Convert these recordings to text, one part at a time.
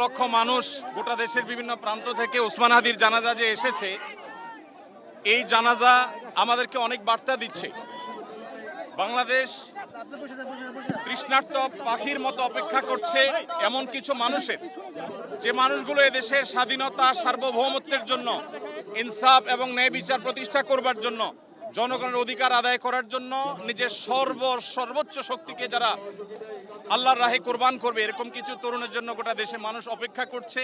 লক্ষ মানুষ গোটা দেশের বিভিন্ন প্রান্ত থেকে ওসমান হাদির জানাজা যে এসেছে, এই জানাজা আমাদেরকে অনেক বার্তা দিচ্ছে। বাংলাদেশ তৃষ্ণার্ত পাখির মতো অপেক্ষা করছে এমন কিছু মানুষের, যে মানুষগুলো এদেশের স্বাধীনতা সার্বভৌমত্বের জন্য, ইনসাফ এবং ন্যায় বিচার প্রতিষ্ঠা করবার জন্য, জনগণের অধিকার আদায় করার জন্য নিজের সর্বোচ্চ শক্তিকে যারা আল্লাহর রাহে কোরবান করবে, এরকম কিছু তরুণের জন্য গোটা দেশে মানুষ অপেক্ষা করছে।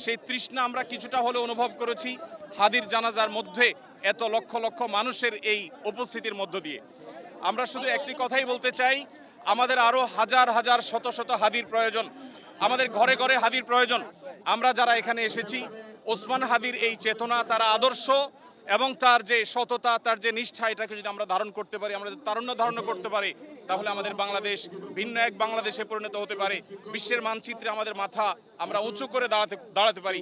সেই তৃষ্ণা আমরা কিছুটা হলে অনুভব করেছি হাদির জানাজার মধ্যে, এত লক্ষ লক্ষ মানুষের এই উপস্থিতির মধ্য দিয়ে। আমরা শুধু একটি কথাই বলতে চাই, আমাদের আরও হাজার হাজার শত শত হাদির প্রয়োজন, আমাদের ঘরে ঘরে হাদির প্রয়োজন। আমরা যারা এখানে এসেছি, ওসমান হাদির এই চেতনা, তার আদর্শ এবং তার যে সততা, তার যে নিষ্ঠা, এটাকে যদি আমরা ধারণ করতে পারি, আমরা যদি তারুণ্য ধারণ করতে পারি, তাহলে আমাদের বাংলাদেশ ভিন্ন এক বাংলাদেশে পরিণত হতে পারে। বিশ্বের মানচিত্রে আমাদের মাথা আমরা উঁচু করে দাঁড়াতে পারি।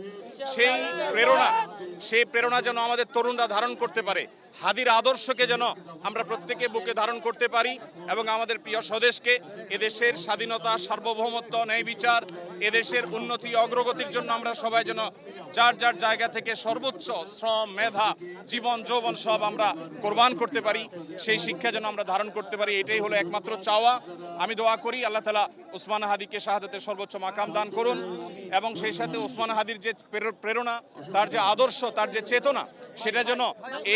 সেই প্রেরণা যেন আমাদের তরুণরা ধারণ করতে পারে। হাদির আদর্শকে যেন আমরা প্রত্যেকে বুকে ধারণ করতে পারি এবং আমাদের প্রিয় স্বদেশকে, এদেশের স্বাধীনতা, সার্বভৌমত্ব, ন্যায় বিচার, এদেশের উন্নতি অগ্রগতির জন্য আমরা সবাই যেন যার যার জায়গা থেকে সর্বোচ্চ শ্রম, মেধা, জীবন যৌবন সব আমরা কোরবান করতে পারি। সেই শিক্ষা যেন আমরা ধারণ করতে পারি, এটাই হলো একমাত্র চাওয়া। আমি দোয়া করি আল্লাহ তাআলা ওসমান হাদিকে শাহাদাতের সর্বোচ্চ মাকাম দান করুন এবং সেই সাথে ওসমান হাদির যে প্রেরণা, তার যে আদর্শ, তার যে চেতনা, সেটা যেন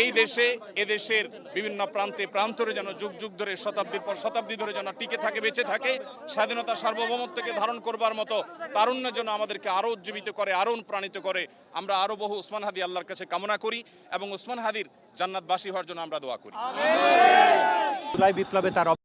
এই দেশে, এদেশের বিভিন্ন প্রান্তে প্রান্তরে যেন যুগ যুগ ধরে, শতাব্দীর পর শতাব্দী ধরে যেন টিকে থাকে, বেঁচে থাকে। স্বাধীনতা সার্বভৌমত্বকে ধারণ করবার মতো তারুণ্য যেন আমাদেরকে আরও উজ্জীবিত করে, আরও অনুপ্রাণিত করে। আমরা আরও বহু ওসমান হাদি আল্লাহর কাছে কামনা করি এবং ওসমান হাদির জান্নাতবাসী হওয়ার জন্য আমরা দোয়া করি। জুলাই বিপ্লবে তার